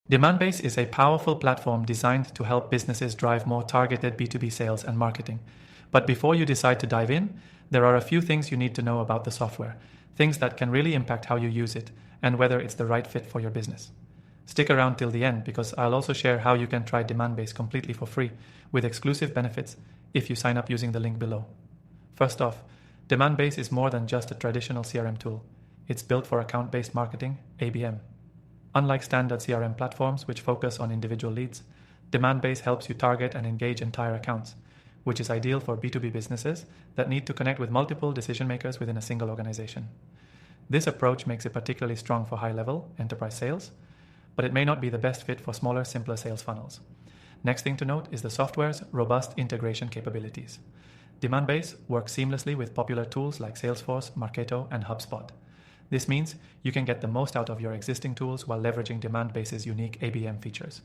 DemandBase is a powerful platform designed to help businesses drive more targeted B2B sales and marketing. But before you decide to dive in, there are a few things you need to know about the software, things that can really impact how you use it and whether it's the right fit for your business. Stick around till the end because I'll also share how you can try DemandBase completely for free with exclusive benefits if you sign up using the link below. First off, DemandBase is more than just a traditional CRM tool. It's built for account-based marketing, ABM. Unlike standard CRM platforms which focus on individual leads, DemandBase helps you target and engage entire accounts, which is ideal for B2B businesses that need to connect with multiple decision makers within a single organization. This approach makes it particularly strong for high-level enterprise sales, but it may not be the best fit for smaller, simpler sales funnels. Next thing to note is the software's robust integration capabilities. DemandBase works seamlessly with popular tools like Salesforce, Marketo, and HubSpot. This means you can get the most out of your existing tools while leveraging DemandBase's unique ABM features.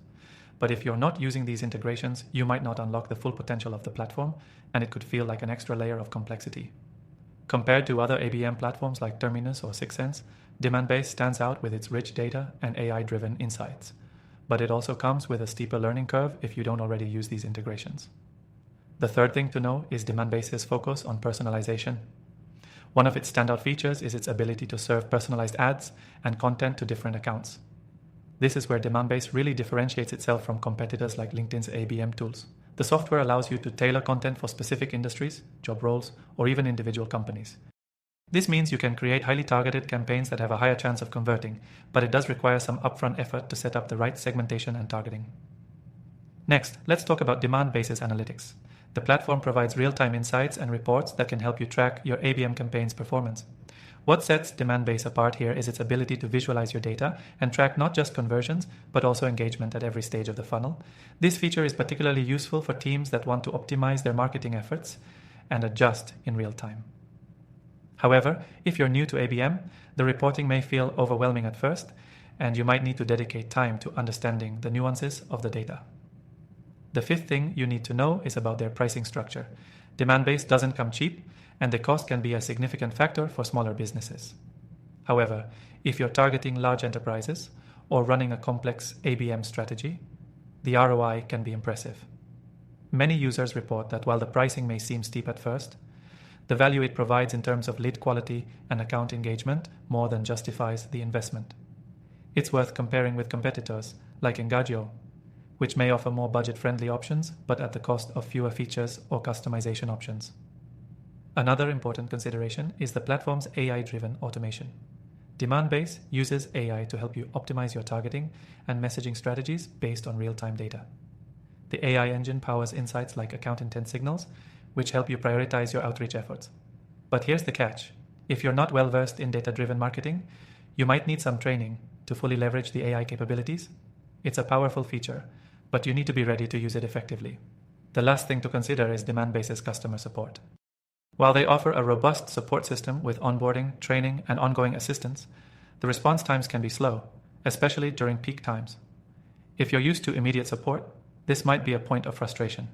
But if you're not using these integrations, you might not unlock the full potential of the platform, and it could feel like an extra layer of complexity. Compared to other ABM platforms like Terminus or Sixsense, DemandBase stands out with its rich data and AI-driven insights. But it also comes with a steeper learning curve if you don't already use these integrations. The third thing to know is DemandBase's focus on personalization. One of its standout features is its ability to serve personalized ads and content to different accounts. This is where DemandBase really differentiates itself from competitors like LinkedIn's ABM tools. The software allows you to tailor content for specific industries, job roles, or even individual companies. This means you can create highly targeted campaigns that have a higher chance of converting, but it does require some upfront effort to set up the right segmentation and targeting. Next, let's talk about DemandBase's analytics. The platform provides real-time insights and reports that can help you track your ABM campaign's performance. What sets DemandBase apart here is its ability to visualize your data and track not just conversions, but also engagement at every stage of the funnel. This feature is particularly useful for teams that want to optimize their marketing efforts and adjust in real time. However, if you're new to ABM, the reporting may feel overwhelming at first, and you might need to dedicate time to understanding the nuances of the data. The fifth thing you need to know is about their pricing structure. DemandBase doesn't come cheap, and the cost can be a significant factor for smaller businesses. However, if you're targeting large enterprises or running a complex ABM strategy, the ROI can be impressive. Many users report that while the pricing may seem steep at first, the value it provides in terms of lead quality and account engagement more than justifies the investment. It's worth comparing with competitors like Engagio, which may offer more budget-friendly options, but at the cost of fewer features or customization options. Another important consideration is the platform's AI-driven automation. DemandBase uses AI to help you optimize your targeting and messaging strategies based on real-time data. The AI engine powers insights like account intent signals, which help you prioritize your outreach efforts. But here's the catch. If you're not well-versed in data-driven marketing, you might need some training to fully leverage the AI capabilities. It's a powerful feature, but you need to be ready to use it effectively. The last thing to consider is DemandBase's customer support. While they offer a robust support system with onboarding, training, and ongoing assistance, the response times can be slow, especially during peak times. If you're used to immediate support, this might be a point of frustration.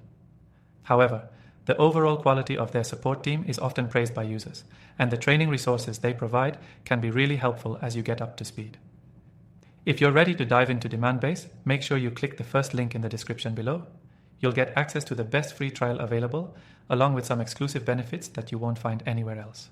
However, the overall quality of their support team is often praised by users, and the training resources they provide can be really helpful as you get up to speed. If you're ready to dive into DemandBase, make sure you click the first link in the description below. You'll get access to the best free trial available, along with some exclusive benefits that you won't find anywhere else.